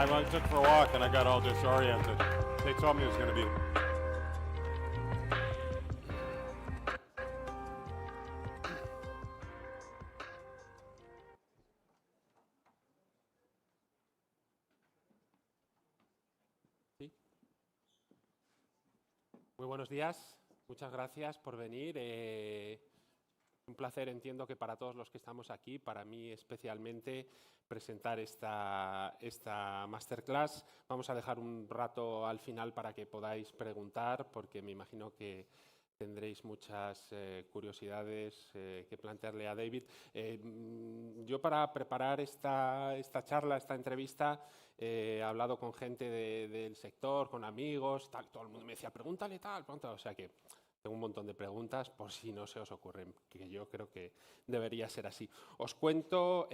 I took for a walk and I got all disoriented. They told me it was going to be... ¿Sí? Muy buenos días, muchas gracias por venir. Un placer, entiendo que para todos los que estamos aquí, para mí especialmente, presentar esta masterclass. Vamos a dejar un rato al final para que podáis preguntar, porque me imagino que tendréis muchas curiosidades que plantearle a David. Yo para preparar esta charla, esta entrevista, he hablado con gente del sector, con amigos, tal, todo el mundo me decía, pregúntale tal, pregúntale. O sea que tengo un montón de preguntas por si no se os ocurren, que yo creo que debería ser así. Os cuento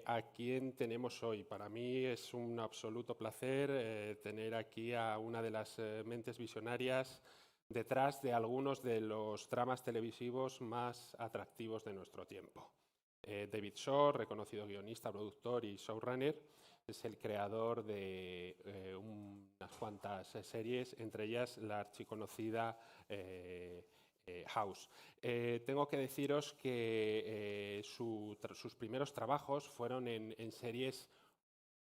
a quién tenemos hoy. Para mí es un absoluto placer tener aquí a una de las mentes visionarias detrás de algunos de los dramas televisivos más atractivos de nuestro tiempo. David Shore, reconocido guionista, productor y showrunner, es el creador de unas cuantas series, entre ellas la archiconocida House. Tengo que deciros que sus primeros trabajos fueron en series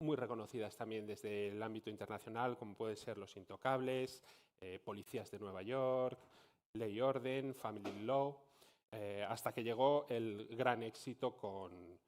muy reconocidas también desde el ámbito internacional, como pueden ser Los Intocables, Policías de Nueva York, Ley y Orden, Family Law, hasta que llegó el gran éxito con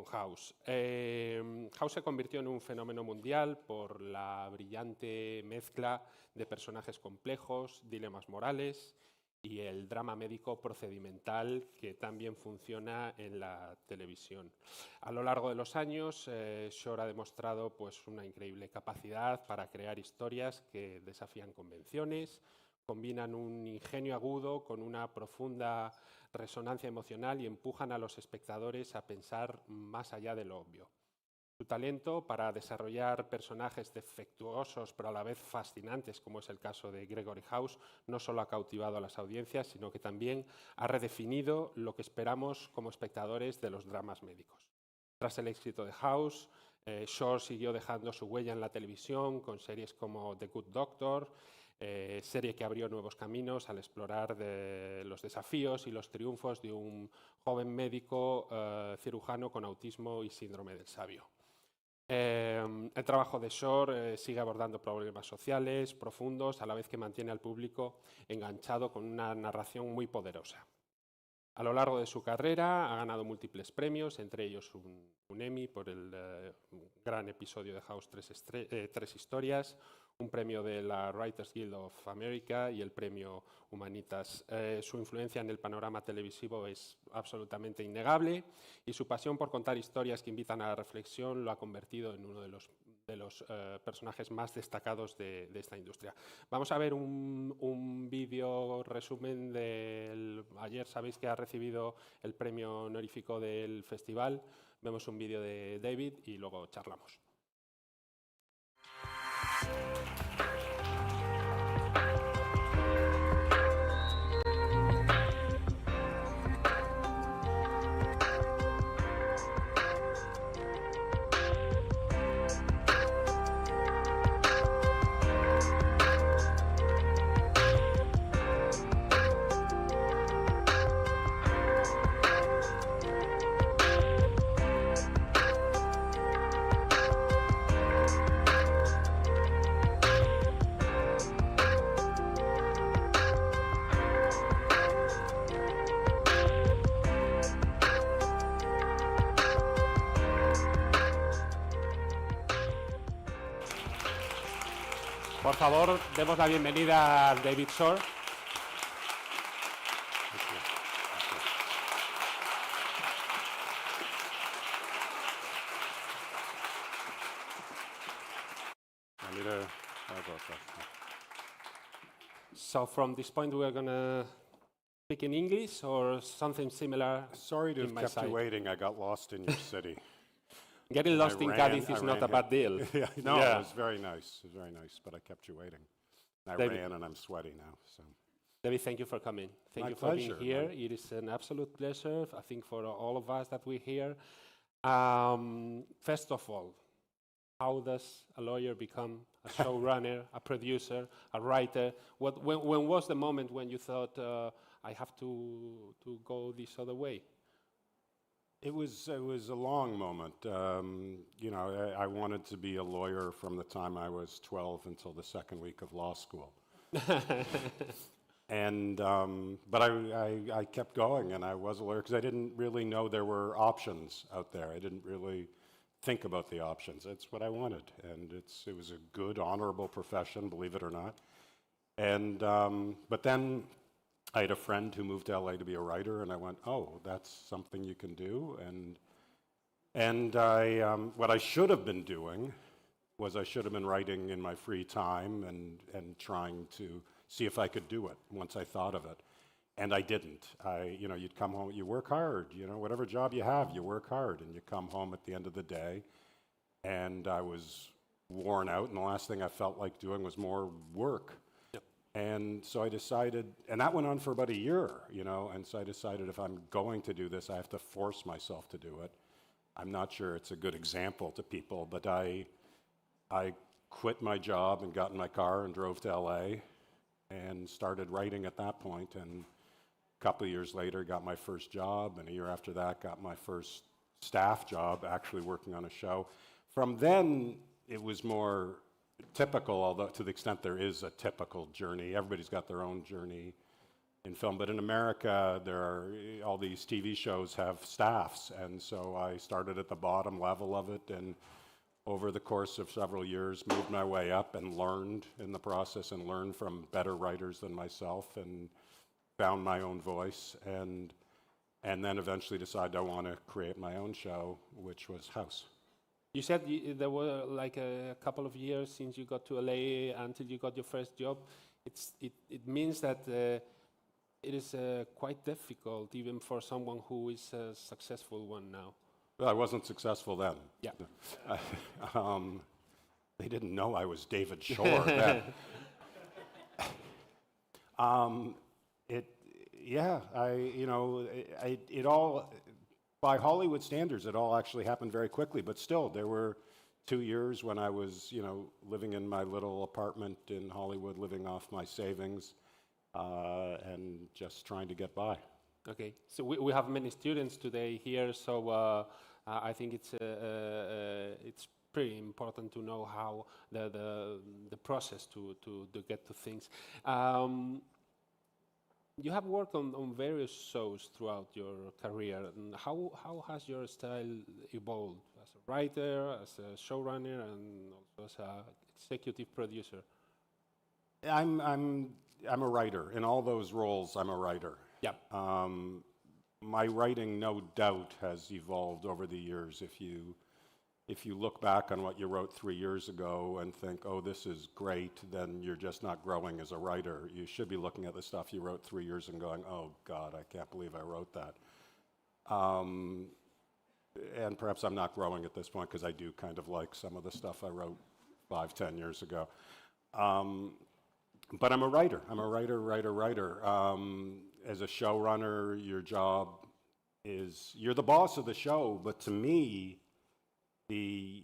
House. House se convirtió en un fenómeno mundial por la brillante mezcla de personajes complejos, dilemas morales y el drama médico procedimental que también funciona en la televisión. A lo largo de los años, Shore ha demostrado pues, una increíble capacidad para crear historias que desafían convenciones, combinan un ingenio agudo con una profunda resonancia emocional y empujan a los espectadores a pensar más allá de lo obvio. Su talento para desarrollar personajes defectuosos pero a la vez fascinantes, como es el caso de Gregory House, no solo ha cautivado a las audiencias, sino que también ha redefinido lo que esperamos como espectadores de los dramas médicos. Tras el éxito de House, Shore siguió dejando su huella en la televisión con series como The Good Doctor, serie que abrió nuevos caminos al explorar los desafíos y los triunfos de un joven médico cirujano con autismo y síndrome del sabio. El trabajo de Shore sigue abordando problemas sociales profundos, a la vez que mantiene al público enganchado con una narración muy poderosa. A lo largo de su carrera ha ganado múltiples premios, entre ellos un Emmy por el gran episodio de House 3 historias, un premio de la Writers Guild of America y el premio Humanitas. Su influencia en el panorama televisivo es absolutamente innegable y su pasión por contar historias que invitan a la reflexión lo ha convertido en uno de los personajes más destacados de esta industria. Vamos a ver un vídeo resumen del... Ayer sabéis que ha recibido el premio honorífico del festival. Vemos un vídeo de David y luego charlamos. Por favor, demos la bienvenida a David Shore. So from this point, we are going to speak in English or something similar. Sorry to have kept side. you waiting. I got lost in your city. Getting lost in Cadiz is not a bad deal. No, it was very nice. It was very nice, but I kept you waiting. I ran and I'm sweaty now. So, David, thank you for coming. Thank you for being here. It is an absolute pleasure, I think, for all of us that we're here. First of all, how does a lawyer become a showrunner, a producer, a writer? When was the moment when you thought, I have to go this other way? It was a long moment. You know, I wanted to be a lawyer from the time I was 12 until the second week of law school. And but I kept going, and I was a lawyer because I didn't really know there were options out there. I didn't really think about the options. It's what I wanted, and it was a good, honorable profession, believe it or not. And but then I had a friend who moved to LA to be a writer, and I went, oh, that's something you can do. And what I should have been doing was I should have been writing in my free time and trying to see if I could do it once I thought of it. And I didn't. You know, you'd come home, you work hard, you know, whatever job you have, you work hard, and you come home at the end of the day, and I was worn out, and the last thing I felt like doing was more work. Yep. And so I decided, and that went on for about a year, you know, and so I decided if I'm going to do this, I have to force myself to do it. I'm not sure it's a good example to people, but I quit my job and got in my car and drove to LA and started writing at that point, and a couple of years later got my first job, and a year after that got my first staff job, actually working on a show. From then, it was more typical, although to the extent there is a typical journey. Everybody's got their own journey in film, but in America, there are all these TV shows have staffs, and so I started at the bottom level of it, and over the course of several years, moved my way up and learned in the process and learned from better writers than myself and found my own voice, and then eventually decided I want to create my own show, which was House. You said there were like a couple of years since you got to LA until you got your first job. It means that it is quite difficult even for someone who is a successful one now. Well, I wasn't successful then. Yeah. They didn't know I was David Shore then. It all, by Hollywood standards, it all actually happened very quickly, but still, there were 2 years when I was, you know, living in my little apartment in Hollywood, living off my savings, and just trying to get by. Okay, so we have many students today here, so I think it's pretty important to know how the process to get to things. You have worked on various shows throughout your career. And how has your style evolved as a writer, as a showrunner, and also as an executive producer? I'm a writer. In all those roles, I'm a writer. Yeah. My writing, no doubt, has evolved over the years. If you look back on what you wrote 3 years ago and think, oh, this is great, then you're just not growing as a writer. You should be looking at the stuff you wrote 3 years and going, oh, God, I can't believe I wrote that. And perhaps I'm not growing at this point because I do kind of like some of the stuff I wrote 5, 10 years ago. But I'm a writer. I'm a writer. As a showrunner, your job is, you're the boss of the show, but to me, the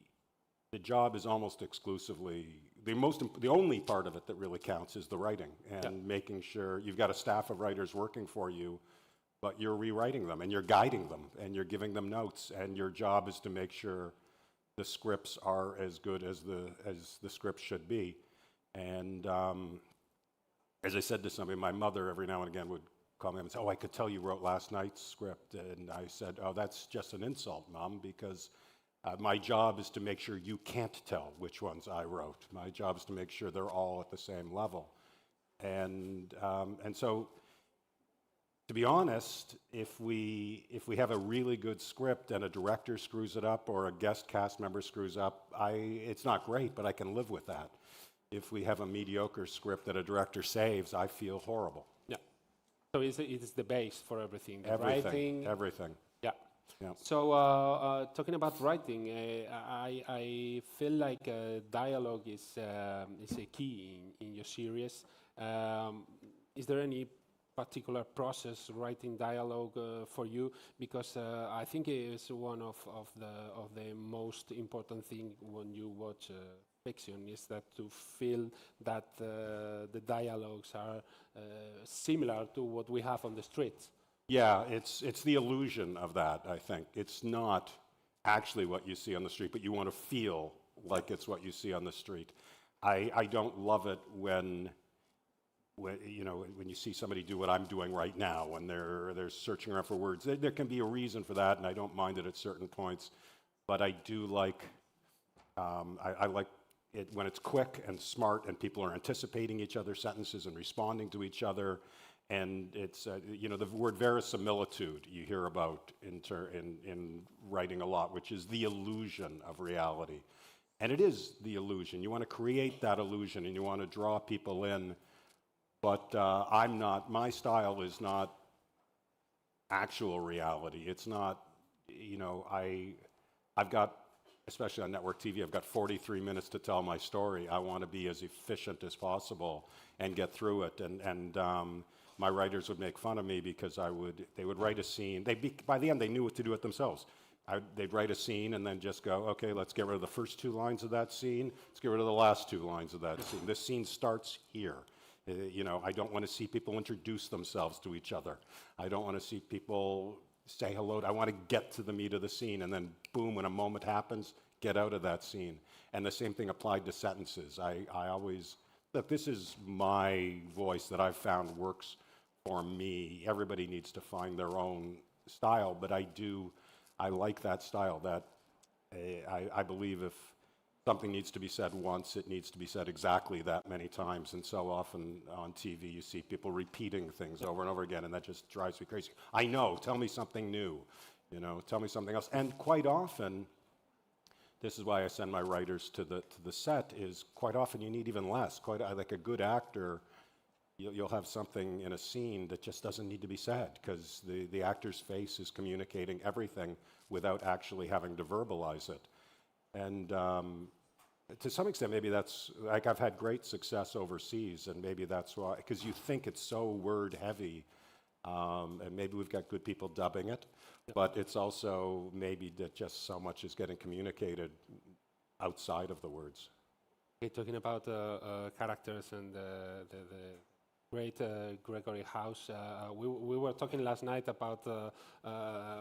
job is almost exclusively, the only part of it that really counts is the writing and making sure you've got a staff of writers working for you, but you're rewriting them and you're guiding them and you're giving them notes, and your job is to make sure the scripts are as good as the script should be. And as I said to somebody, my mother every now and again would call me up and say, oh, I could tell you wrote last night's script. And I said, oh, that's just an insult, Mom, because my job is to make sure you can't tell which ones I wrote. My job is to make sure they're all at the same level. And so, to be honest, if we have a really good script and a director screws it up or a guest cast member screws up, it's not great, but I can live with that. If we have a mediocre script that a director saves, I feel horrible. Yeah. So it's the base for everything. The writing. Everything. Yeah. Yeah. So talking about writing, I feel like dialogue is a key in your series. Is there any particular process writing dialogue for you? Because I think it is one of the most important thing when you watch fiction is that to feel that the dialogues are similar to what we have on the streets. Yeah, it's the illusion of that, I think. It's not actually what you see on the street, but you want to feel like it's what you see on the street. I don't love it when you see somebody do what I'm doing right now, when they're searching around for words. There can be a reason for that, and I don't mind it at certain points. But I do like, I like it when it's quick and smart, and people are anticipating each other's sentences and responding to each other. And it's, the word verisimilitude you hear about in writing a lot, which is the illusion of reality. And it is the illusion. You want to create that illusion, and you want to draw people in. But my style is not actual reality. It's not, I've got, especially on network TV, I've got 43 minutes to tell my story. I want to be as efficient as possible and get through it. And my writers would make fun of me because they would write a scene. By the end, they knew what to do it themselves. They'd write a scene and then just go, okay, let's get rid of the first 2 lines of that scene. Let's get rid of the last 2 lines of that scene. This scene starts here. I don't want to see people introduce themselves to each other. I don't want to see people say hello. I want to get to the meat of the scene, and then boom, when a moment happens, get out of that scene. And the same thing applied to sentences. I always, look, this is my voice that I've found works for me. Everybody needs to find their own style, but I like that style. That I believe if something needs to be said once, it needs to be said exactly that many times. And so often on TV, you see people repeating things over and over again, and that just drives me crazy. I know, tell me something new, tell me something else. And quite often, this is why I send my writers to the set, is quite often you need even less. Like a good actor, you'll have something in a scene that just doesn't need to be said because the actor's face is communicating everything without actually having to verbalize it. And to some extent, maybe that's, like I've had great success overseas, and maybe that's why, because you think it's so word heavy, and maybe we've got good people dubbing it, but it's also maybe that just so much is getting communicated outside of the words. Okay, talking about characters and the great Gregory House. We were talking last night about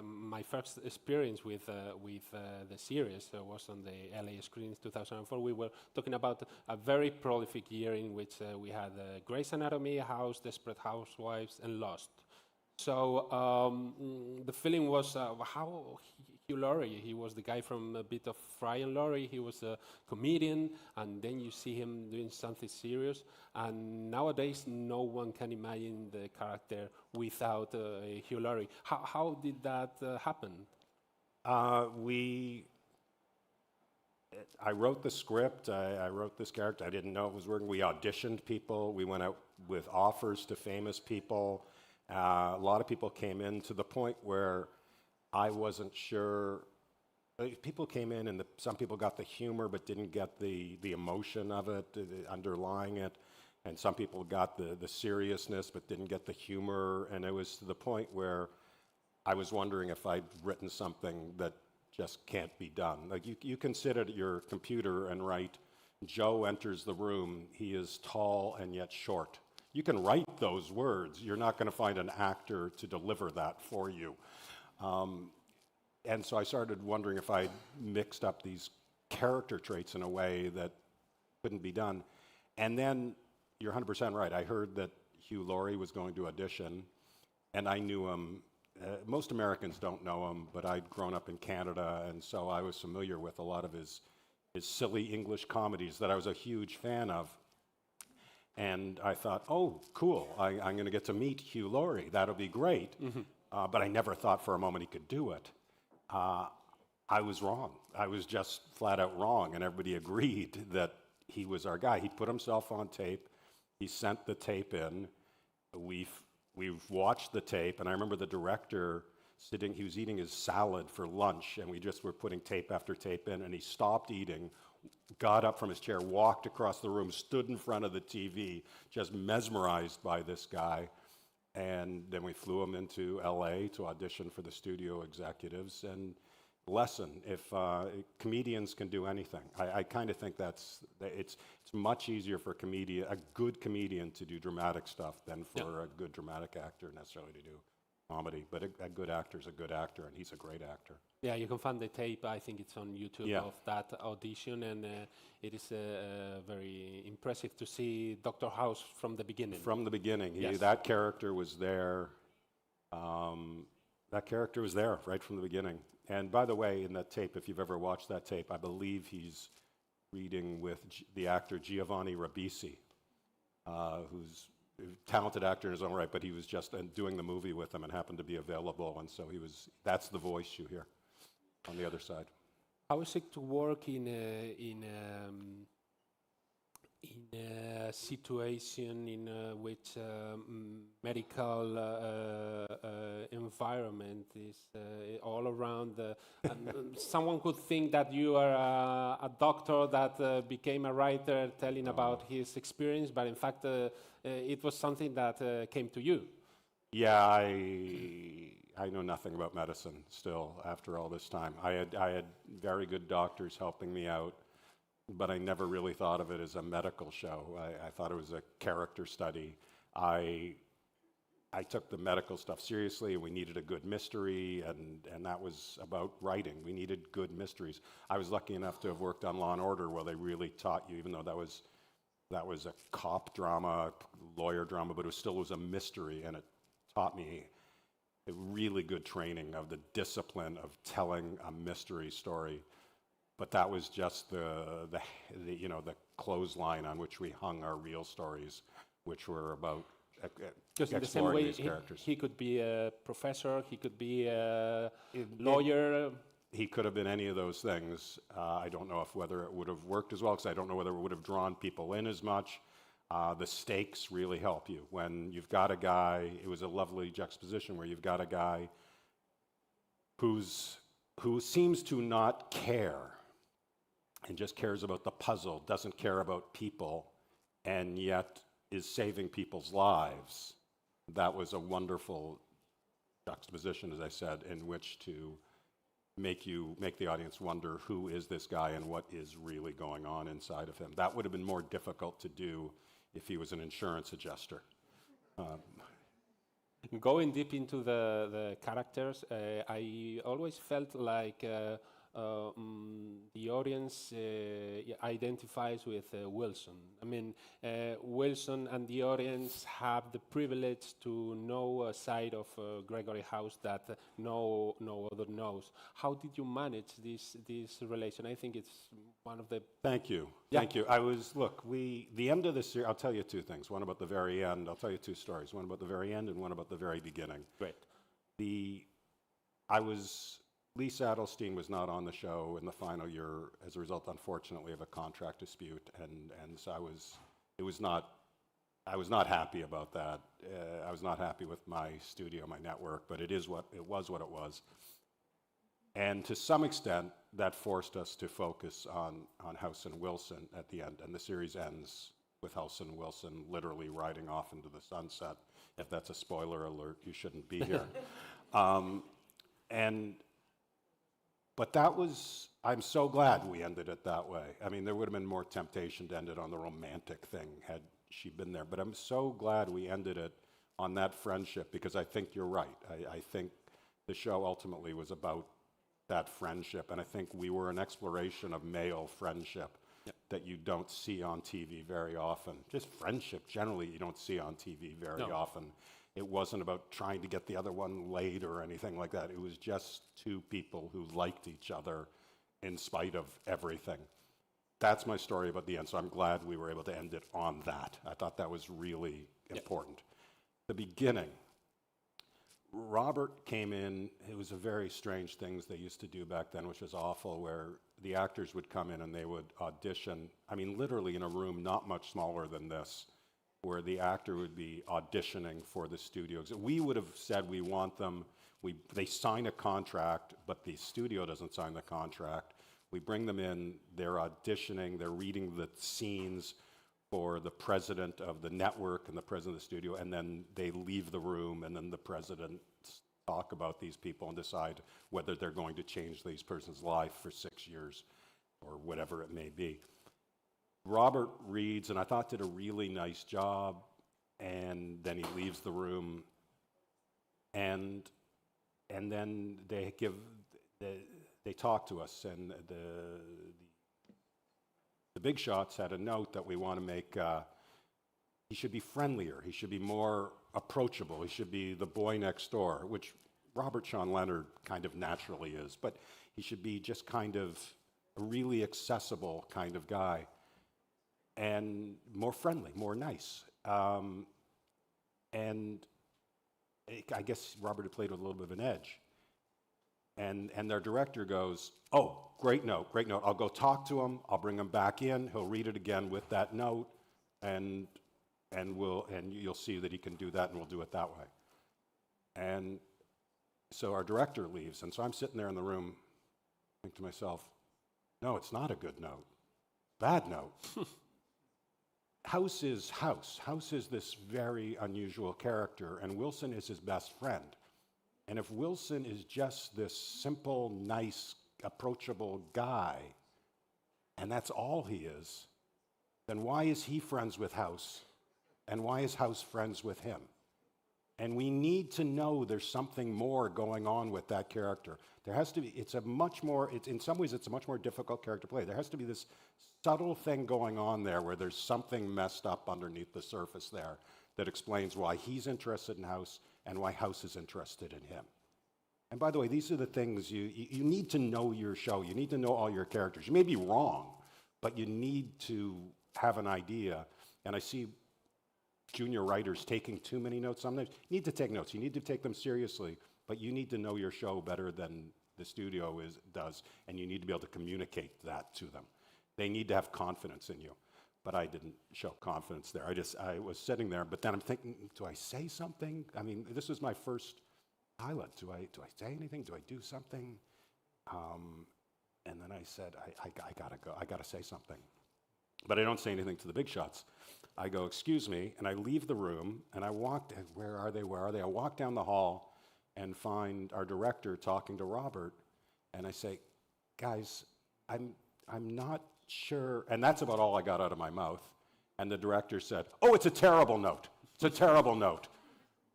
my first experience with the series. It was on the LA screens 2004. We were talking about a very prolific year in which we had Grey's Anatomy, House, Desperate Housewives, and Lost. So the feeling was how Hugh Laurie, he was the guy from a bit of Fry and Laurie, he was a comedian, and then you see him doing something serious, and nowadays no one can imagine the character without Hugh Laurie. How did that happen? I wrote the script, I wrote this character, I didn't know it was working. We auditioned people, we went out with offers to famous people. A lot of people came in to the point where I wasn't sure. People came in and some people got the humor but didn't get the emotion of it, underlying it. And some people got the seriousness but didn't get the humor. And it was to the point where I was wondering if I'd written something that just can't be done. Like you can sit at your computer and write, Joe enters the room, he is tall and yet short. You can write those words. You're not going to find an actor to deliver that for you. And so I started wondering if I mixed up these character traits in a way that couldn't be done. And then, you're 100% right, I heard that Hugh Laurie was going to audition, and I knew him. Most Americans don't know him, but I'd grown up in Canada, and so I was familiar with a lot of his silly English comedies that I was a huge fan of. And I thought, oh, cool, I'm going to get to meet Hugh Laurie. That'll be great. Mm-hmm. But I never thought for a moment he could do it. I was wrong. I was just flat out wrong, and everybody agreed that he was our guy. He put himself on tape. He sent the tape in. We've watched the tape, and I remember the director sitting, he was eating his salad for lunch, and we just were putting tape after tape in, and he stopped eating, got up from his chair, walked across the room, stood in front of the TV, just mesmerized by this guy. And then we flew him into LA to audition for the studio executives and lesson if comedians can do anything. I kind of think it's much easier for a good comedian to do dramatic stuff than for a good dramatic actor necessarily to do comedy. But a good actor is a good actor, and he's a great actor. Yeah, you can find the tape. I think it's on YouTube of that audition, and it is very impressive to see Dr. House from the beginning. From the beginning, Yes. that character was there. That character was there right from the beginning. And by the way, in that tape, if you've ever watched that tape, I believe he's reading with the actor Giovanni Ribisi, who's a talented actor in his own right, but he was just doing the movie with him and happened to be available, and so that's the voice you hear on the other side. How is it to work in a situation in which medical environment is all around? Someone could think that you are a doctor that became a writer telling about his experience, but in fact it was something that came to you. Yeah, I know nothing about medicine still after all this time. I had very good doctors helping me out, but I never really thought of it as a medical show. I thought it was a character study. I took the medical stuff seriously, and we needed a good mystery, and that was about writing. We needed good mysteries. I was lucky enough to have worked on Law & Order, where they really taught you, even though that was a cop drama, lawyer drama, but it still was a mystery, and it taught me a really good training of the discipline of telling a mystery story. But that was just the clothesline on which we hung our real stories, which were about Because in the same exploring way, these characters. he could be a professor, he could be a lawyer. He could have been any of those things. I don't know whether it would have worked as well, because I don't know whether it would have drawn people in as much. The stakes really help you. When you've got a guy, it was a lovely juxtaposition where you've got a guy who seems to not care and just cares about the puzzle, doesn't care about people, and yet is saving people's lives. That was a wonderful juxtaposition, as I said, in which to make the audience wonder who is this guy and what is really going on inside of him. That would have been more difficult to do if he was an insurance adjuster. Going deep into the characters, I always felt like the audience identifies with Wilson. I mean, Wilson and the audience have the privilege to know a side of Gregory House that no other knows. How did you manage this relation? I think it's one of the... Thank you. Yeah. Thank you. The end of this year, I'll tell you two things. One about the very end. I'll tell you two stories. One about the very end and one about the very beginning. Great. Lisa Adelstein was not on the show in the final year as a result, unfortunately, of a contract dispute, and so I was not happy about that. I was not happy with my studio, my network, but it was what it was. And to some extent, that forced us to focus on House and Wilson at the end, and the series ends with House and Wilson literally riding off into the sunset. If that's a spoiler alert, you shouldn't be here. But I'm so glad we ended it that way. I mean, there would have been more temptation to end it on the romantic thing had she been there. But I'm so glad we ended it on that friendship, because I think you're right. I think the show ultimately was about that friendship. And I think we were an exploration of male friendship that you don't see on TV very often. Just friendship, generally, you don't see on TV very often. It wasn't about trying to get the other one laid or anything like that. It was just two people who liked each other in spite of everything. That's my story about the end, so I'm glad we were able to end it on that. I thought that was really important. The beginning. Robert came in. It was a very strange things they used to do back then, which was awful, where the actors would come in and they would audition, I mean, literally in a room not much smaller than this, where the actor would be auditioning for the studio. We would have said we want them, they sign a contract, but the studio doesn't sign the contract. We bring them in, they're auditioning, they're reading the scenes. for the president of the network and the president of the studio, and then they leave the room, and then the presidents talk about these people and decide whether they're going to change these person's life for 6 years or whatever it may be. Robert reads, and I thought did a really nice job, and then he leaves the room, and then they talk to us, and the big shots had a note that we want to make. He should be friendlier. He should be more approachable. He should be the boy next door, which Robert Sean Leonard kind of naturally is, but he should be just kind of a really accessible kind of guy, and more friendly, more nice. And I guess Robert had played with a little bit of an edge. And their director goes, "Oh, great note, great note. I'll go talk to him. I'll bring him back in. He'll read it again with that note, and you'll see that he can do that, and we'll do it that way." And so our director leaves, and so I'm sitting there in the room, think to myself, "No, it's not a good note. Bad note." House is House. House is this very unusual character, and Wilson is his best friend. And if Wilson is just this simple, nice, approachable guy, and that's all he is, then why is he friends with House? And why is House friends with him? And we need to know there's something more going on with that character. There has to be, in some ways it's a much more difficult character to play. There has to be this subtle thing going on there where there's something messed up underneath the surface there that explains why he's interested in House and why House is interested in him. And by the way, these are the things you need to know your show. You need to know all your characters. You may be wrong, but you need to have an idea. And I see junior writers taking too many notes sometimes. You need to take notes. You need to take them seriously, but you need to know your show better than the studio does, and you need to be able to communicate that to them. They need to have confidence in you. But I didn't show confidence there. I was sitting there, but then I'm thinking, do I say something? I mean, this was my first pilot. Do I say anything? Do I do something? And then I said, I gotta go. I gotta say something. But I don't say anything to the big shots. I go, "Excuse me," and I leave the room, and I walked, where are they? I walk down the hall and find our director talking to Robert, and I say, "Guys, I'm not sure," and that's about all I got out of my mouth. And the director said, "Oh, it's a terrible note. It's a terrible note.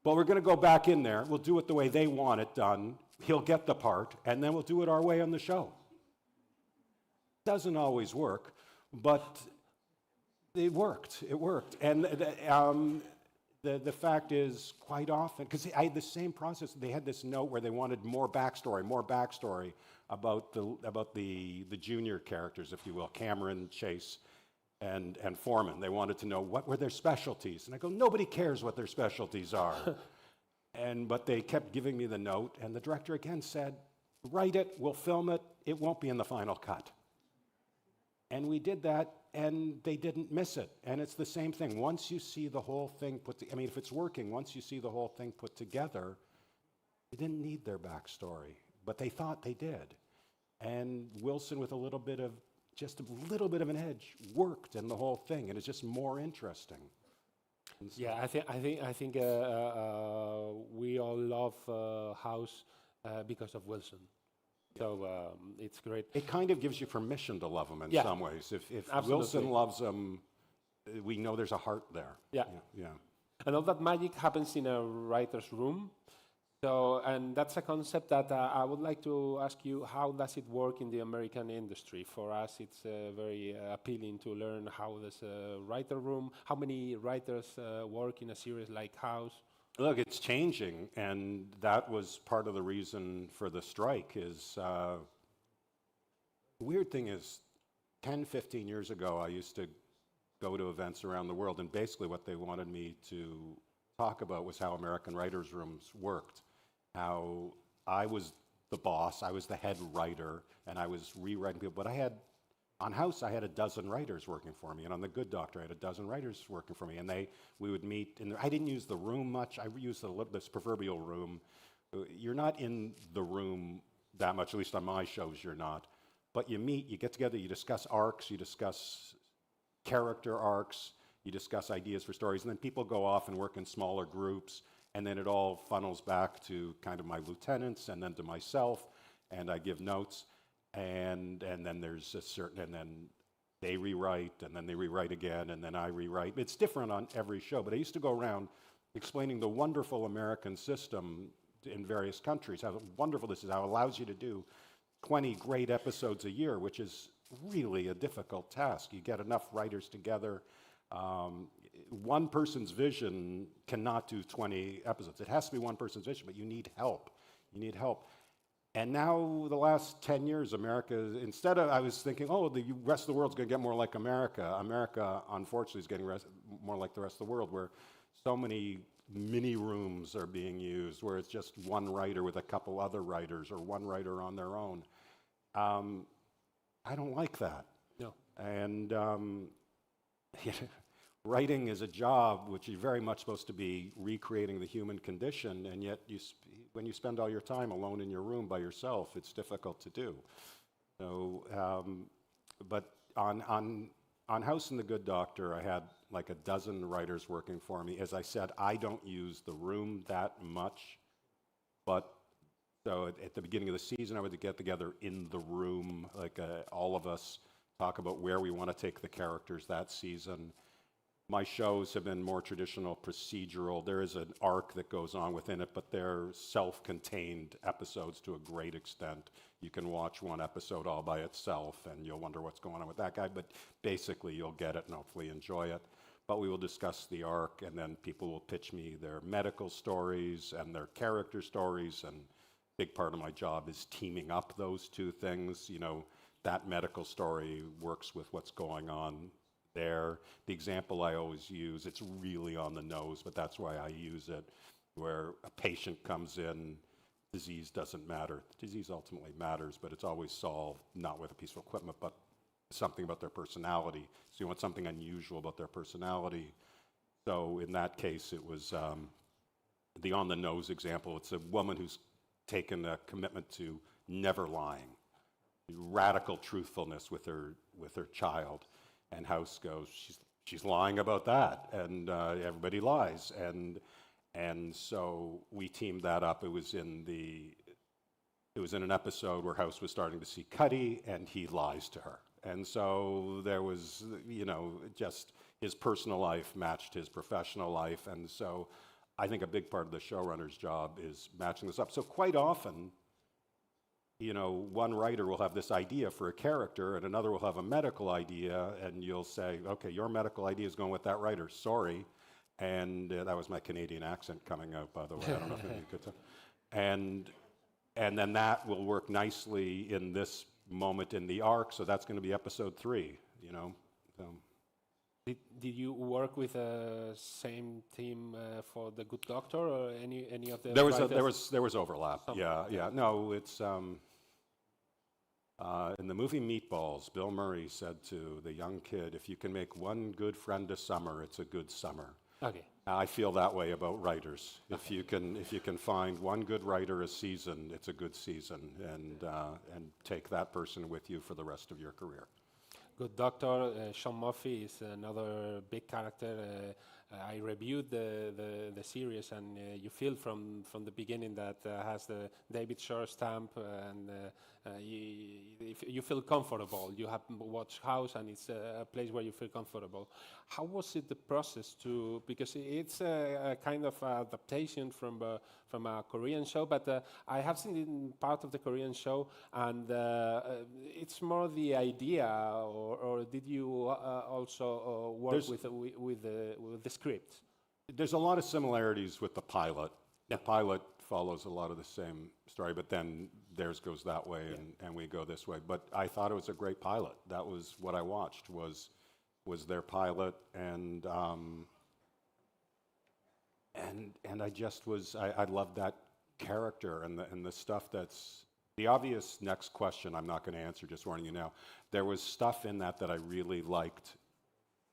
But we're going to go back in there. We'll do it the way they want it done. He'll get the part, and then we'll do it our way on the show." Doesn't always work, but it worked. It worked. And the fact is, quite often, because I had the same process. They had this note where they wanted more backstory about the junior characters, if you will, Cameron, Chase, and Foreman. They wanted to know what were their specialties. And I go, nobody cares what their specialties are. But they kept giving me the note, and the director again said, "Write it, we'll film it, it won't be in the final cut." And we did that, and they didn't miss it. And it's the same thing. Once you see the whole thing if it's working, once you see the whole thing put together, you didn't need their backstory, but they thought they did. And Wilson, with just a little bit of an edge, worked in the whole thing, and it's just more interesting. Yeah, I think we all love House because of Wilson. So it's great. It kind of gives you permission to love him in some ways. If Absolutely. Wilson loves him, we know there's a heart there. Yeah. And all that magic happens in a writer's room. So, and that's a concept that I would like to ask you, how does it work in the American industry? For us, it's very appealing to learn how there's a writer room, how many writers work in a series like House. Look, it's changing, and that was part of the reason for the strike. The weird thing is, 10, 15 years ago, I used to go to events around the world, and basically what they wanted me to talk about was how American writers' rooms worked, how I was the boss, I was the head writer, and I was rewriting people. But on House, I had a dozen writers working for me, and on The Good Doctor, I had a dozen writers working for me, and we would meet, and I didn't use the room much. I used this proverbial room. You're not in the room that much, at least on my shows you're not, but you meet, you get together, you discuss arcs, you discuss character arcs, you discuss ideas for stories, and then people go off and work in smaller groups, and then it all funnels back to kind of my lieutenants and then to myself, and I give notes, and then there's a certain, and then they rewrite, and then they rewrite again, and then I rewrite. It's different on every show, but I used to go around explaining the wonderful American system in various countries, how wonderful this is, how it allows you to do 20 great episodes a year, which is really a difficult task. You get enough writers together. One person's vision cannot do 20 episodes. It has to be one person's vision, but you need help. You need help. And now, the last 10 years, America, instead of, I was thinking, oh, the rest of the world's going to get more like America. America, unfortunately, is getting more like the rest of the world, where so many mini rooms are being used, where it's just one writer with a couple other writers, or one writer on their own. I don't like that. No. And writing is a job which is very much supposed to be recreating the human condition, and yet when you spend all your time alone in your room by yourself, it's difficult to do. So, but on House and the Good Doctor, I had like a dozen writers working for me. As I said, I don't use the room that much, but so at the beginning of the season, I would get together in the room, like all of us talk about where we want to take the characters that season. My shows have been more traditional, procedural. There is an arc that goes on within it, but they're self-contained episodes to a great extent. You can watch one episode all by itself, and you'll wonder what's going on with that guy, but basically you'll get it and hopefully enjoy it. But we will discuss the arc, and then people will pitch me their medical stories and their character stories, and a big part of my job is teaming up those two things. You know, that medical story works with what's going on there. The example I always use, it's really on the nose, but that's why I use it, where a patient comes in, disease doesn't matter. Disease ultimately matters, but it's always solved not with a piece of equipment, but something about their personality. So you want something unusual about their personality. So in that case, it was the on-the-nose example. It's a woman who's taken a commitment to never lying, radical truthfulness with her child. And House goes, she's lying about that, and everybody lies, and so we teamed that up. It was in an episode where House was starting to see Cuddy, and he lies to her, and so there was, just his personal life matched his professional life, and so I think a big part of the showrunner's job is matching this up. So quite often, one writer will have this idea for a character, and another will have a medical idea, and you'll say, okay, your medical idea is going with that writer, sorry. And that was my Canadian accent coming out, by the way. I don't know if you could tell. And then that will work nicely in this moment in the arc, so that's going to be episode 3, So. Did you work with the same team for The Good Doctor, or any of the There was overlap. Yeah. No, it's in the movie Meatballs, Bill Murray said to the young kid, "If you can make one good friend a summer, it's a good summer." Okay. I feel that way about writers. If you can find one good writer a season, it's a good season, and take that person with you for the rest of your career. Good Doctor, Sean Murphy is another big character. I reviewed the series, and you feel from the beginning that has the David Shore stamp, and you feel comfortable. You have watched House, and it's a place where you feel comfortable. How was it the process because it's a kind of adaptation from a Korean show, but I have seen part of the Korean show, and it's more the idea, or did you also work with the script? There's a lot of similarities with the pilot. The pilot follows a lot of the same story, but then theirs goes that way, and we go this way. But I thought it was a great pilot. That was what I watched, was their pilot, and I just I loved that character and the stuff that's the obvious next question I'm not going to answer, just warning you now. There was stuff in that I really liked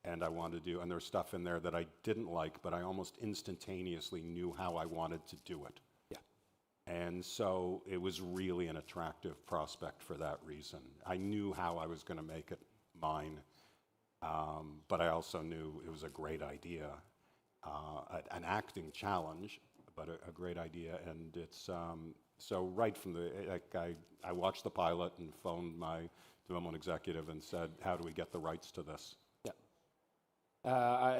and I wanted to do, and there's stuff in there that I didn't like, but I almost instantaneously knew how I wanted to do it. Yeah. And so it was really an attractive prospect for that reason. I knew how I was going to make it mine. But I also knew it was a great idea, an acting challenge, but a great idea. And it's so right from the like I watched the pilot and phoned my development executive and said, "How do we get the rights to this?" Yeah.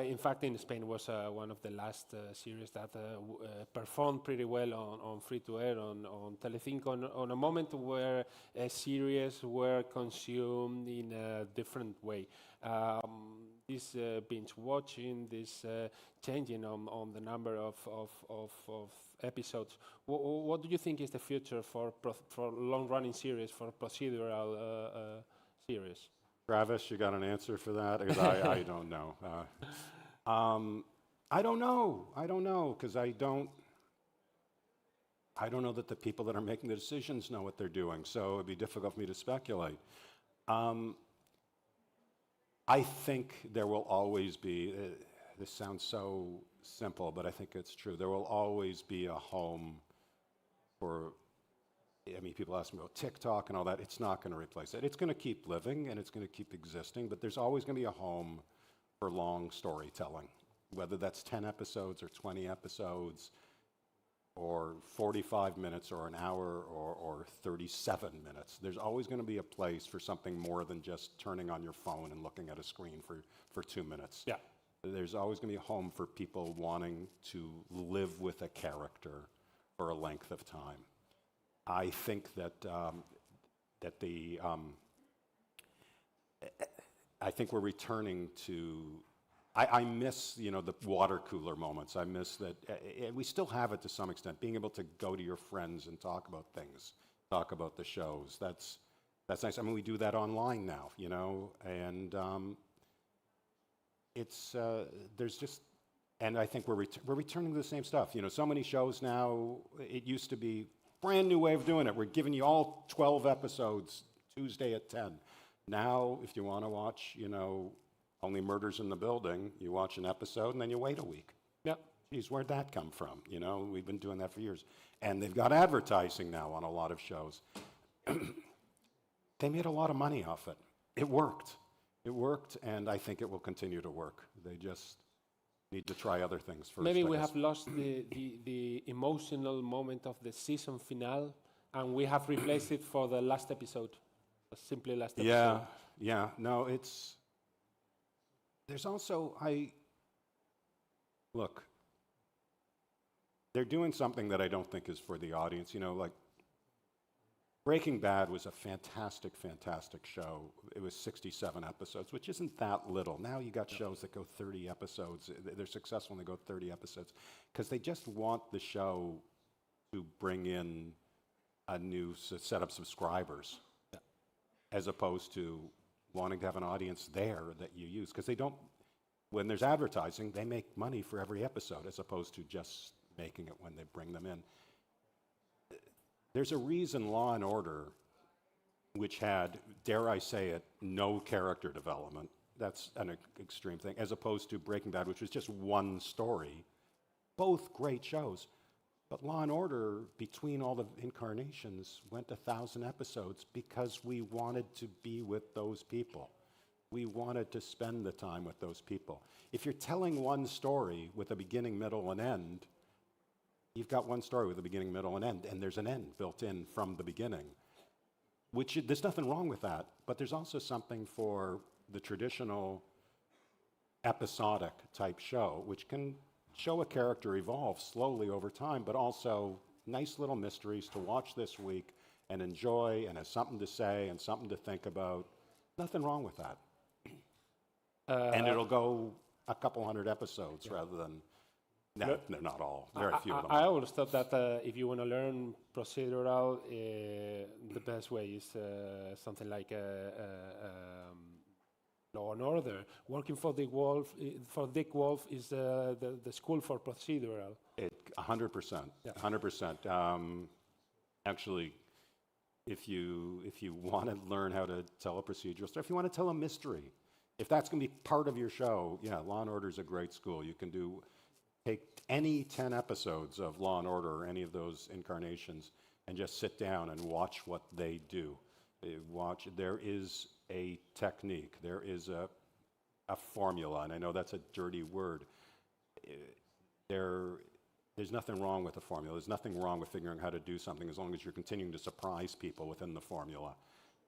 In fact, in Spain was one of the last series that performed pretty well on free-to-air on Telecinco on a moment where series were consumed in a different way. This binge watching, this changing on the number of episodes. What do you think is the future for long-running series, for procedural series? Travis, you got an answer for that? Because I don't know. I don't know. I don't know because I don't know that the people that are making the decisions know what they're doing. So it'd be difficult for me to speculate. I think there will always be. This sounds so simple, but I think it's true. There will always be a home for. I mean, people ask me about TikTok and all that. It's not going to replace it. It's going to keep living and it's going to keep existing, but there's always going to be a home for long storytelling, whether that's 10 episodes or 20 episodes or 45 minutes or an hour or 37 minutes. There's always going to be a place for something more than just turning on your phone and looking at a screen for 2 minutes. Yeah. There's always going to be a home for people wanting to live with a character for a length of time. I think that I think we're returning to. I miss the water cooler moments. I miss that. We still have it to some extent. Being able to go to your friends and talk about things, talk about the shows. That's nice. I mean, we do that online now, and it's there's just. And I think we're returning to the same stuff. So many shows now. It used to be. Brand new way of doing it. We're giving you all 12 episodes Tuesday at 10. Now, if you want to watch, Only Murders in the Building, you watch an episode and then you wait a week. Yep. Geez, where'd that come from? We've been doing that for years. And they've got advertising now on a lot of shows. They made a lot of money off it. It worked. It worked, and I think it will continue to work. They just need to try other things first. Maybe we have lost the emotional moment of the season finale, and we have replaced it for the last episode, simply last episode. Yeah. No, there's also, look, they're doing something that I don't think is for the audience. Like Breaking Bad was a fantastic, fantastic show. It was 67 episodes, which isn't that little. Now you got shows that go 30 episodes. They're successful when they go 30 episodes because they just want the show to bring in a new set of subscribers as opposed to wanting to have an audience there that you use. Because when there's advertising, they make money for every episode as opposed to just making it when they bring them in. There's a reason Law & Order, which had, dare I say it, no character development, that's an extreme thing, as opposed to Breaking Bad, which was just one story. Both great shows. But Law & Order, between all the incarnations, went 1,000 episodes because we wanted to be with those people. We wanted to spend the time with those people. If you're telling one story with a beginning, middle, and end, you've got one story with a beginning, middle, and end, and there's an end built in from the beginning. There's nothing wrong with that, but there's also something for the traditional episodic type show, which can show a character evolve slowly over time, but also nice little mysteries to watch this week and enjoy and have something to say and something to think about. Nothing wrong with that. And it'll go a couple hundred episodes rather than... No, they're not all. Very few of them. I always thought that if you want to learn procedural, the best way is something like Law and Order. Working for Dick Wolf is the school for procedural. 100%. Yeah. 100%. Actually, if you want to learn how to tell a procedural story, if you want to tell a mystery, if that's going to be part of your show, Law and Order is a great school. You can take any 10 episodes of Law & Order or any of those incarnations and just sit down and watch what they do. There is a technique. There is a formula, and I know that's a dirty word. There's nothing wrong with the formula. There's nothing wrong with figuring out how to do something as long as you're continuing to surprise people within the formula.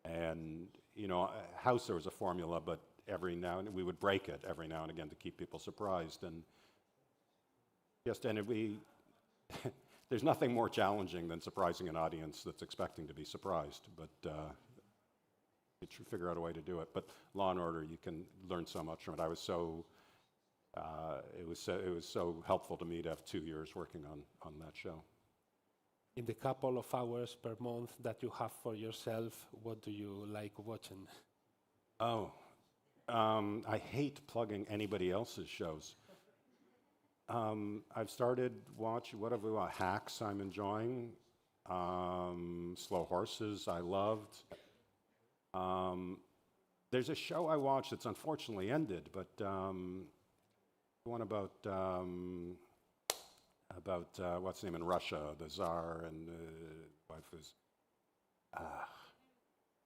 And, you know, House, there was a formula, but every now and we would break it every now and again to keep people surprised. And there's nothing more challenging than surprising an audience that's expecting to be surprised, but you should figure out a way to do it. But Law and Order, you can learn so much from it. It was so helpful to me to have 2 years working on that show. In the couple of hours per month that you have for yourself, what do you like watching? Oh, I hate plugging anybody else's shows. I've started watching, what have we watched? Hacks I'm enjoying. Slow Horses I loved. There's a show I watched that's unfortunately ended, but one about what's the name in Russia, the Tsar and wife is.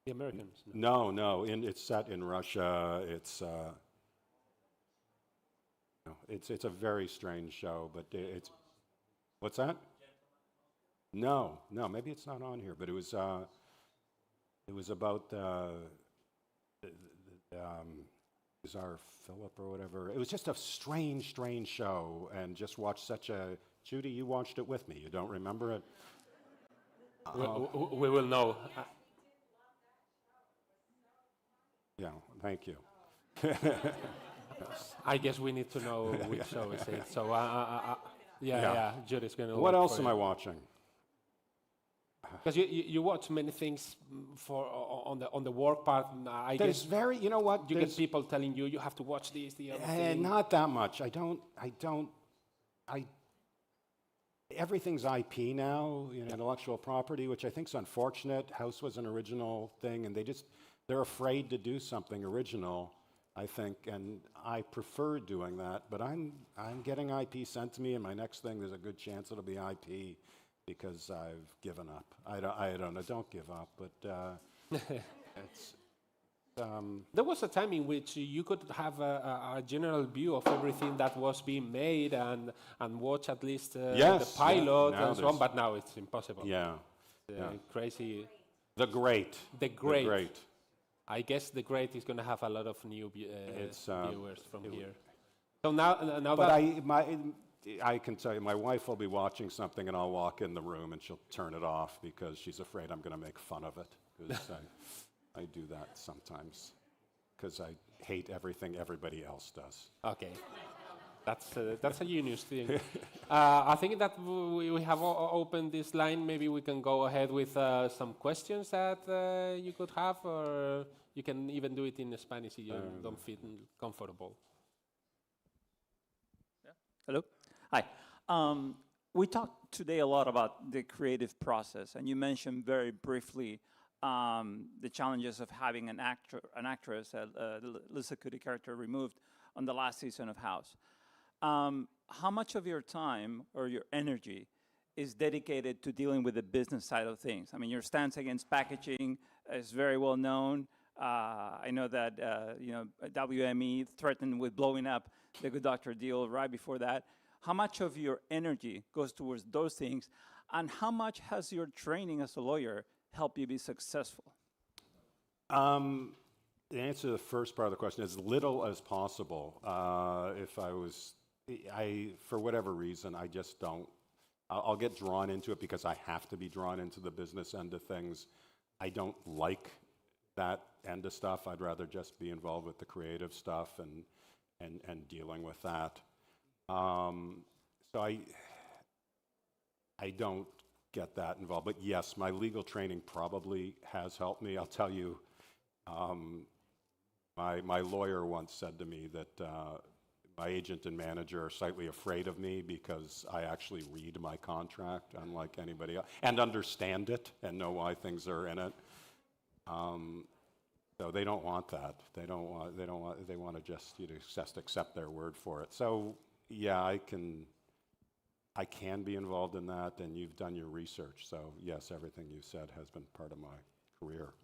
The Americans? No, it's set in Russia. It's a very strange show, but it's. What's that? No, maybe it's not on here, but it was about Tsar Philip or whatever. It was just a strange show, and just watched such a. Judy, you watched it with me. You don't remember it? We will know. Yeah, thank you. I guess we need to know which show is it. So, yeah, Judy's going to. What else am I watching? Because you watch many things on the work part. I There's guess very, you know what? you get people telling you have to watch this, the other thing. Not that much. Everything's IP now, intellectual property, which I think is unfortunate. House was an original thing, and they're afraid to do something original, I think, and I prefer doing that. But I'm getting IP sent to me, and my next thing, there's a good chance it'll be IP because I've given up. I don't know. Don't give up, but it's. There was a time in which you could have a general view of everything that was being made and watch at least the pilot and so on, but now it's impossible. Yeah. Crazy. The Great. The Great. I guess The Great is going to have a lot of new viewers from here. So now but I can tell you, my wife will be watching something, and I'll walk in the room, and she'll turn it off because she's afraid I'm going to make fun of it. Because I do that sometimes because I hate everything everybody else does. Okay, that's a genius thing. I think that we have opened this line. Maybe we can go ahead with some questions that you could have, or you can even do it in Spanish if you don't feel comfortable. Yeah. Hello. Hi. We talked today a lot about the creative process, and you mentioned very briefly the challenges of having an actress, the Lisa Kuddy character, removed on the last season of House. How much of your time or your energy is dedicated to dealing with the business side of things? I mean, your stance against packaging is very well known. I know that WME threatened with blowing up the Good Doctor deal right before that. How much of your energy goes towards those things, and how much has your training as a lawyer help you be successful? The answer to the first part of the question, as little as possible. For whatever reason, I just don't. I'll get drawn into it because I have to be drawn into the business end of things. I don't like that end of stuff. I'd rather just be involved with the creative stuff and dealing with that. So I don't get that involved. But yes, my legal training probably has helped me. I'll tell you, my lawyer once said to me that my agent and manager are slightly afraid of me because I actually read my contract, unlike anybody else, and understand it and know why things are in it. So they don't want that. They want to just accept their word for it. So yeah, I can be involved in that, and you've done your research. So yes, everything you said has been part of my career.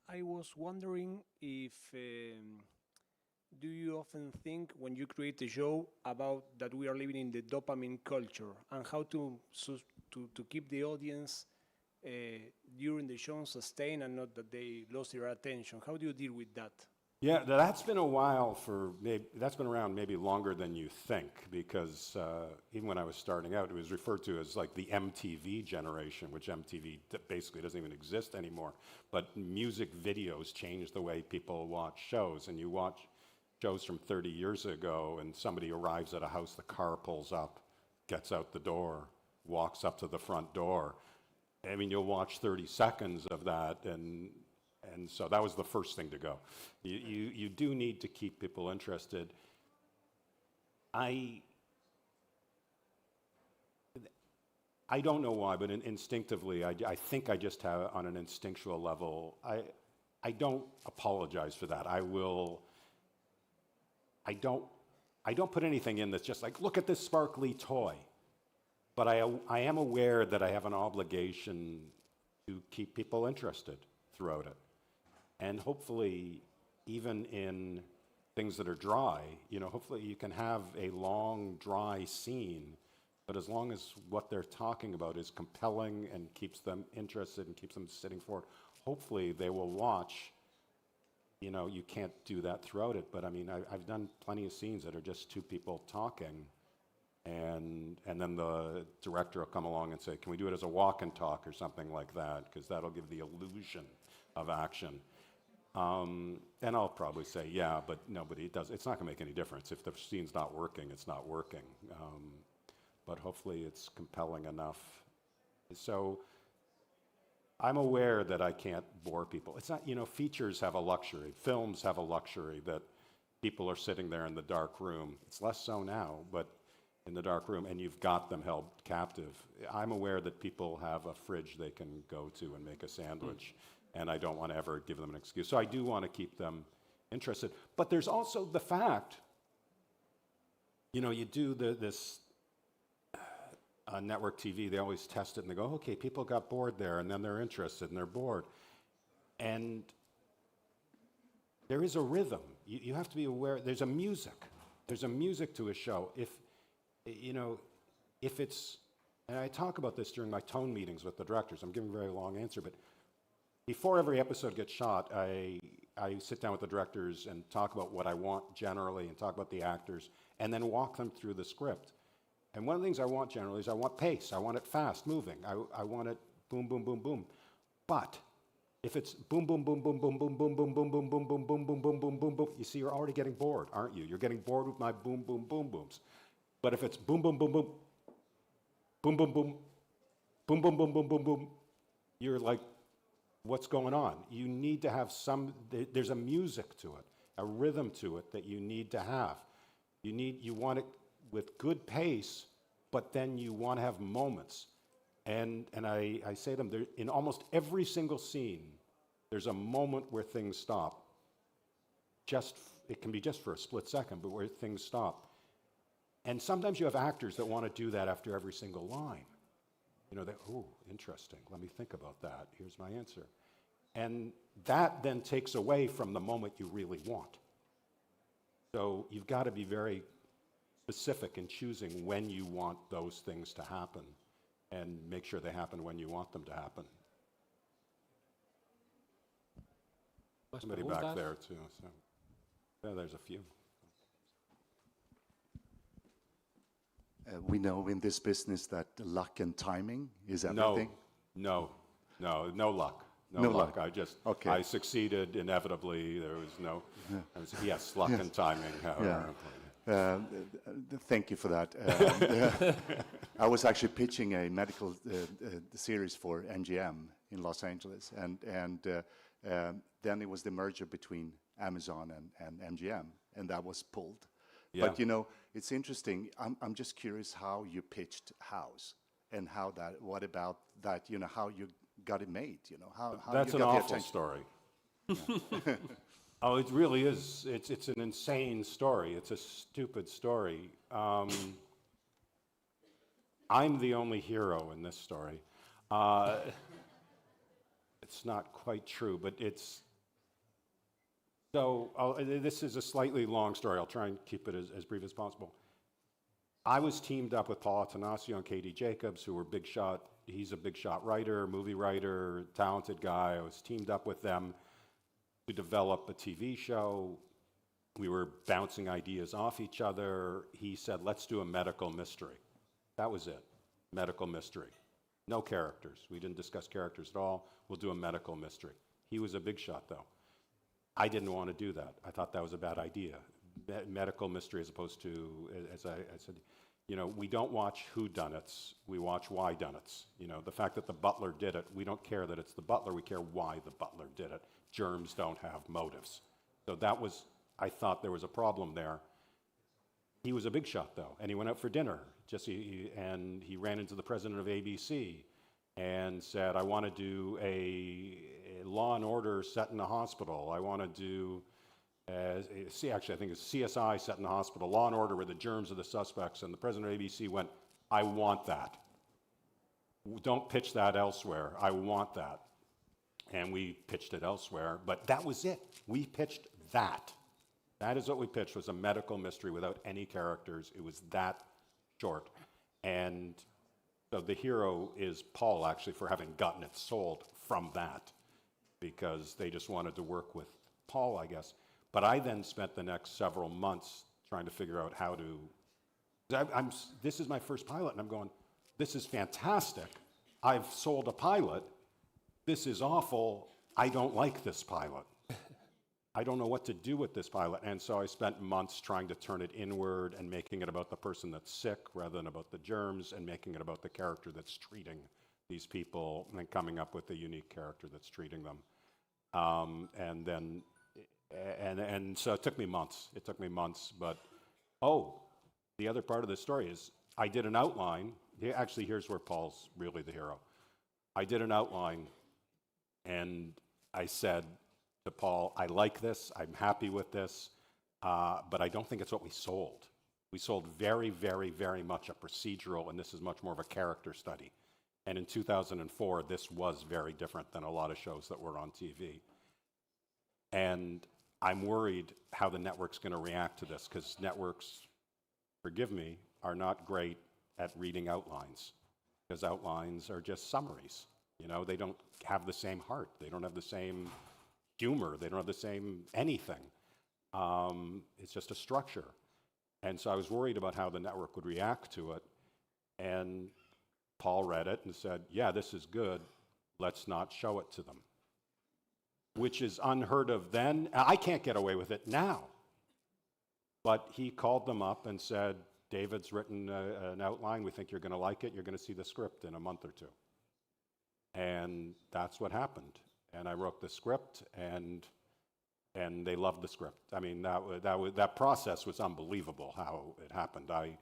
I was wondering if do you often think when you create a show about that we are living in the dopamine culture and how to keep the audience during the show sustained and not that they lost their attention? How do you deal with that? Yeah, that's been a while that's been around maybe longer than you think, because even when I was starting out, it was referred to as like the MTV generation, which MTV basically doesn't even exist anymore. But music videos changed the way people watch shows, and you watch shows from 30 years ago, and somebody arrives at a house, the car pulls up, gets out the door, walks up to the front door. I mean, you'll watch 30 seconds of that, and so that was the first thing to go. You do need to keep people interested. I don't know why, but instinctively, I think I just have, on an instinctual level, I don't apologize for that. I don't put anything in that's just like, look at this sparkly toy. But I am aware that I have an obligation to keep people interested throughout it. And hopefully, even in things that are dry, hopefully you can have a long, dry scene, but as long as what they're talking about is compelling and keeps them interested and keeps them sitting forward, hopefully they will watch. You can't do that throughout it, but I mean, I've done plenty of scenes that are just two people talking, and then the director will come along and say, can we do it as a walk and talk or something like that, because that'll give the illusion of action. And I'll probably say, yeah, but nobody it's not going to make any difference. If the scene's not working, it's not working. But hopefully it's compelling enough. So I'm aware that I can't bore people. It's not, features have a luxury. Films have a luxury that people are sitting there in the dark room. It's less so now, but in the dark room, and you've got them held captive. I'm aware that people have a fridge they can go to and make a sandwich, and I don't want to ever give them an excuse. So I do want to keep them interested. But there's also the fact, you do this network TV, they always test it, and they go, okay, people got bored there, and then they're interested, and they're bored. And there is a rhythm. You have to be aware, there's a music. There's a music to a show. If it's, and I talk about this during my tone meetings with the directors, I'm giving a very long answer, but before every episode gets shot, I sit down with the directors and talk about what I want generally and talk about the actors, and then walk them through the script. And one of the things I want generally is I want pace. I want it fast moving. I want it boom, boom, boom, boom. But if it's boom, boom, boom, boom, boom, boom, boom, boom, boom, boom, boom, boom, boom, boom, boom, boom, boom, boom, you see, you're already getting bored, aren't you? You're getting bored with my boom, boom, boom, booms. But if it's boom, boom, boom, boom, boom, boom, boom, boom, boom, boom, boom, boom, boom, you're like, what's going on? You need to have there's a music to it, a rhythm to it that you need to have. You want it with good pace, but then you want to have moments. And I say to them, in almost every single scene, there's a moment where things stop. It can be just for a split second, but where things stop. And sometimes you have actors that want to do that after every single line. Interesting, let me think about that. Here's my answer. And that then takes away from the moment you really want. So you've got to be very specific in choosing when you want those things to happen and make sure they happen when you want them to happen. Somebody back there too. So, yeah, there's a few. We know in this business that luck and timing is everything. No luck. No luck. I succeeded inevitably. There was no. Yes, luck and timing. However. Thank you for that. I was actually pitching a medical series for MGM in Los Angeles, and then it was the merger between Amazon and MGM, and that was pulled. Yeah. But it's interesting. I'm just curious how you pitched House and what about that? How you got it made. How that's you an got the awful attention. Story. Yeah. Oh, it really is. It's an insane story. It's a stupid story. I'm the only hero in this story. It's not quite true, but So this is a slightly long story. I'll try and keep it as brief as possible. I was teamed up with Paul Atanasio and Katie Jacobs, who were big shot. He's a big shot writer, movie writer, talented guy. I was teamed up with them to develop a TV show. We were bouncing ideas off each other. He said, let's do a medical mystery. That was it, medical mystery. No characters. We didn't discuss characters at all. We'll do a medical mystery. He was a big shot, though. I didn't want to do that. I thought that was a bad idea. Medical mystery as opposed to, as I said, you know, we don't watch whodunits, we watch whydunits. You know, the fact that the butler did it, we don't care that it's the butler, we care why the butler did it. Germs don't have motives. So that was, I thought there was a problem there. He was a big shot, though, and he went out for dinner, and he ran into the president of ABC and said, I want to do a Law and Order set in a hospital. I want to do, actually, I think it's CSI set in a hospital, Law and Order where the germs are the suspects. And the president of ABC went, I want that. Don't pitch that elsewhere. I want that. And we pitched it elsewhere, but that was it. We pitched that. That is what we pitched, was a medical mystery without any characters. It was that short. And so the hero is Paul, actually, for having gotten it sold from that, because they just wanted to work with Paul, I guess. But I then spent the next several months trying to figure out how to, this is my first pilot, and I'm going, this is fantastic. I've sold a pilot. This is awful. I don't like this pilot. I don't know what to do with this pilot. And so I spent months trying to turn it inward and making it about the person that's sick rather than about the germs, and making it about the character that's treating these people, and then coming up with a unique character that's treating them. And so it took me months. It took me months, but the other part of the story is I did an outline. Actually, here's where Paul's really the hero. I did an outline, and I said to Paul, I like this, I'm happy with this, but I don't think it's what we sold. We sold very, very, very much a procedural, and this is much more of a character study. And in 2004, this was very different than a lot of shows that were on TV. And I'm worried how the network's going to react to this, because networks, forgive me, are not great at reading outlines, because outlines are just summaries. You know, they don't have the same heart. They don't have the same humor. They don't have the same anything. It's just a structure. And so I was worried about how the network would react to it. And Paul read it and said, yeah, this is good. Let's not show it to them. Which is unheard of then. I can't get away with it now. But he called them up and said, David's written an outline. We think you're going to like it. You're going to see the script in a month or two. And that's what happened. And I wrote the script, and they loved the script. I mean, that process was unbelievable how it happened. I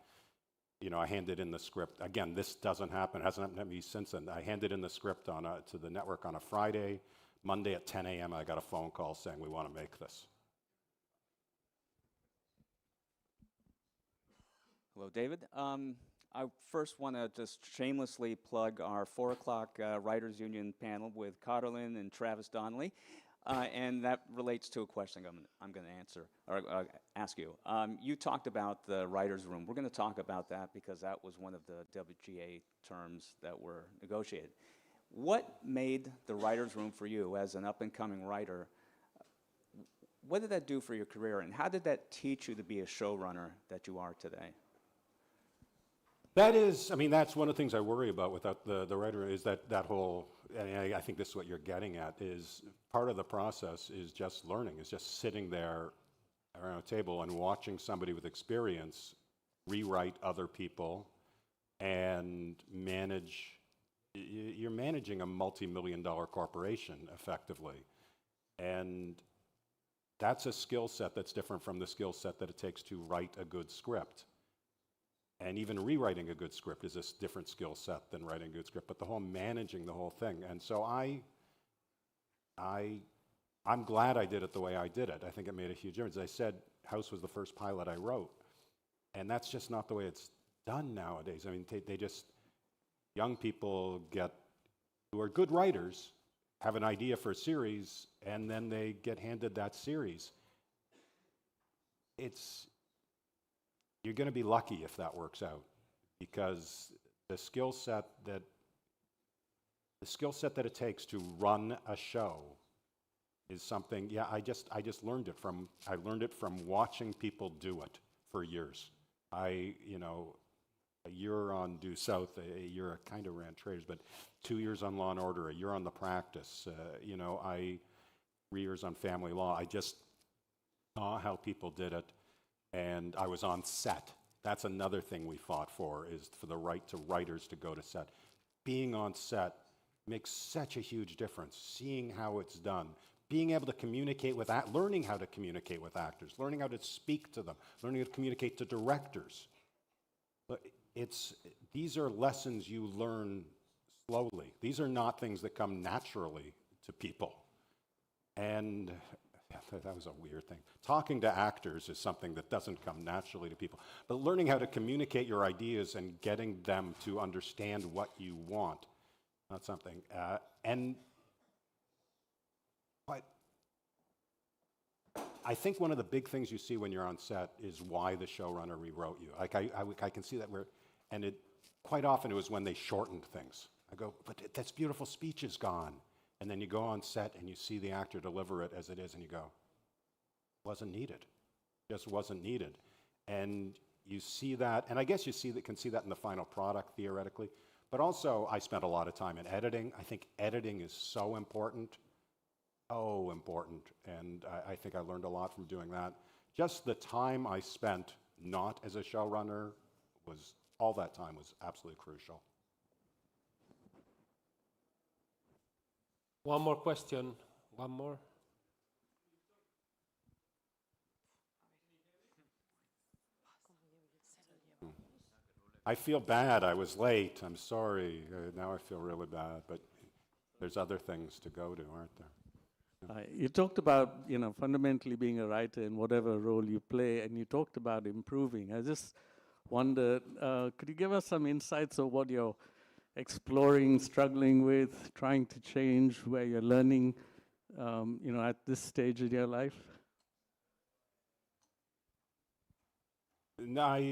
handed in the script. Again, this doesn't happen. It hasn't happened to me since then. I handed in the script to the network on a Friday. Monday at 10 a.m., I got a phone call saying, we want to make this. Hello, David. I first want to just shamelessly plug our 4 o'clock Writers Union panel with Carolyn and Travis Donnelly, and that relates to a question I'm going to answer or ask you. You talked about the writers' room. We're going to talk about that because that was one of the WGA terms that were negotiated. What made the writers' room for you as an up-and-coming writer? What did that do for your career, and how did that teach you to be a showrunner that you are today? That's one of the things I worry about without the writer, is that whole, and I think this is what you're getting at, is part of the process is just learning, is just sitting there around a table and watching somebody with experience rewrite other people and manage. You're managing a multi-million-dollar corporation effectively. And that's a skill set that's different from the skill set that it takes to write a good script. And even rewriting a good script is a different skill set than writing a good script, but the whole managing the whole thing. And so I'm glad I did it the way I did it. I think it made a huge difference. As I said, House was the first pilot I wrote. And that's just not the way it's done nowadays. I mean, young people who are good writers, have an idea for a series, and then they get handed that series. it's, you're going to be lucky if that works out, because the skill set that it takes to run a show is something, yeah, I just learned it from, I learned it from watching people do it for years. You know, a year on Due South, a year I kind of ran Traders, but 2 years on Law and Order, a year on The Practice, you know, 3 years on Family Law. I just saw how people did it, and I was on set. That's another thing we fought for, is for the right to writers to go to set. Being on set makes such a huge difference, seeing how it's done, being able to communicate with, learning how to communicate with actors, learning how to speak to them, learning how to communicate to directors. But these are lessons you learn slowly. These are not things that come naturally to people. And that was a weird thing. Talking to actors is something that doesn't come naturally to people. But learning how to communicate your ideas and getting them to understand what you want, not something. But I think one of the big things you see when you're on set is why the showrunner rewrote you. Like I can see that quite often it was when they shortened things. I go, but this beautiful speech is gone. And then you go on set and you see the actor deliver it as it is, and you go, wasn't needed. Just wasn't needed. And you see that, and I guess can see that in the final product theoretically. But also, I spent a lot of time in editing. I think editing is so important. Oh, important. And I think I learned a lot from doing that. Just the time I spent not as a showrunner all that time was absolutely crucial. One more question. One more. I feel bad. I was late. I'm sorry. Now I feel really bad. But there's other things to go to, aren't there? You talked about, you know, fundamentally being a writer in whatever role you play, and you talked about improving. I just wondered, could you give us some insights of what you're exploring, struggling with, trying to change, where you're learning, you know, at this stage in your life? No,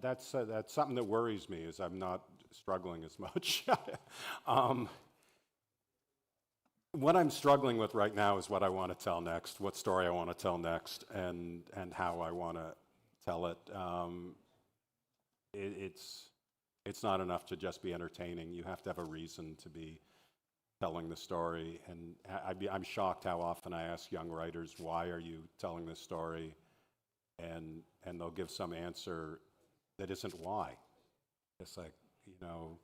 that's something that worries me, is I'm not struggling as much. What I'm struggling with right now is what I want to tell next, what story I want to tell next, and how I want to tell it. It's not enough to just be entertaining. You have to have a reason to be telling the story. And I'm shocked how often I ask young writers, why are you telling this story? And they'll give some answer that isn't why. It's like, you know,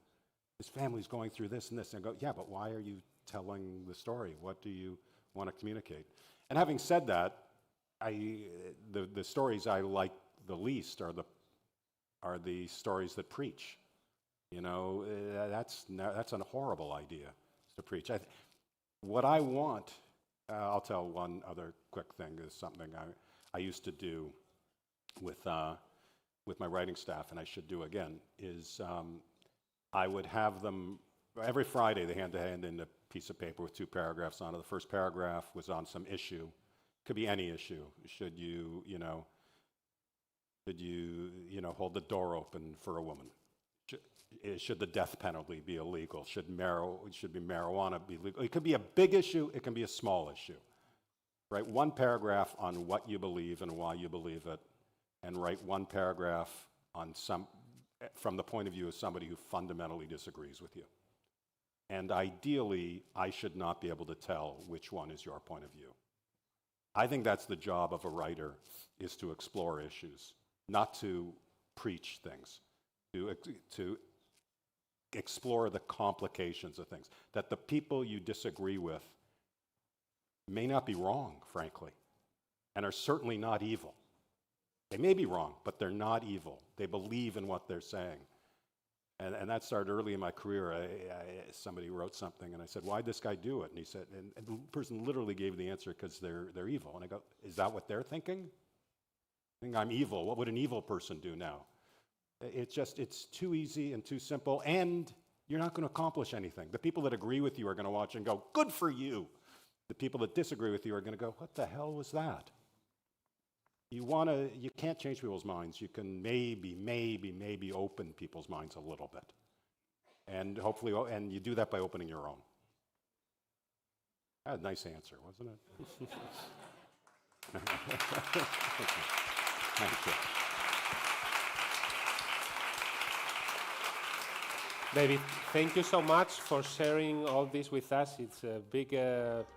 his family's going through this and this. And I go, yeah, but why are you telling the story? What do you want to communicate? And having said that, the stories I like the least are the stories that preach. You know, that's a horrible idea to preach. What I want, I'll tell one other quick thing, is something I used to do with my writing staff, and I should do again, is I would have them, every Friday they had to hand in a piece of paper with 2 paragraphs on it. The first paragraph was on some issue. Could be any issue. Should you hold the door open for a woman? Should the death penalty be illegal? Should marijuana be legal? It could be a big issue, it can be a small issue. Write 1 paragraph on what you believe and why you believe it, and write 1 paragraph on from the point of view of somebody who fundamentally disagrees with you. And ideally, I should not be able to tell which one is your point of view. I think that's the job of a writer, is to explore issues, not to preach things, to explore the complications of things, that the people you disagree with may not be wrong, frankly, and are certainly not evil. They may be wrong, but they're not evil. They believe in what they're saying. And that started early in my career. Somebody wrote something, and I said, why'd this guy do it? And he said, and the person literally gave the answer, because they're evil. And I go, is that what they're thinking? I think I'm evil. What would an evil person do now? It's too easy and too simple, and you're not going to accomplish anything. The people that agree with you are going to watch and go, good for you. The people that disagree with you are going to go, what the hell was that? you can't change people's minds. You can maybe open people's minds a little bit. And hopefully, and you do that by opening your own. A nice answer, wasn't it? Thank you. David, thank you so much for sharing all this with us. It's a big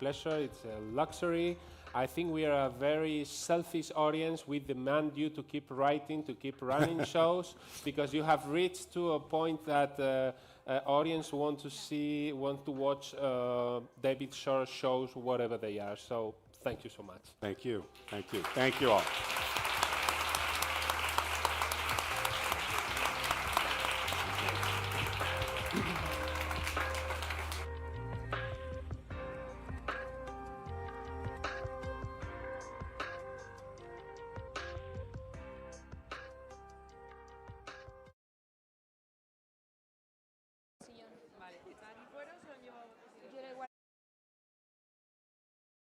pleasure, it's a luxury. I think we are a very selfish audience. We demand you to keep writing, to keep running shows, because you have reached to a point that audience want to watch David Shore shows, whatever they are. So thank you so much. Thank you. Thank you. Thank you all.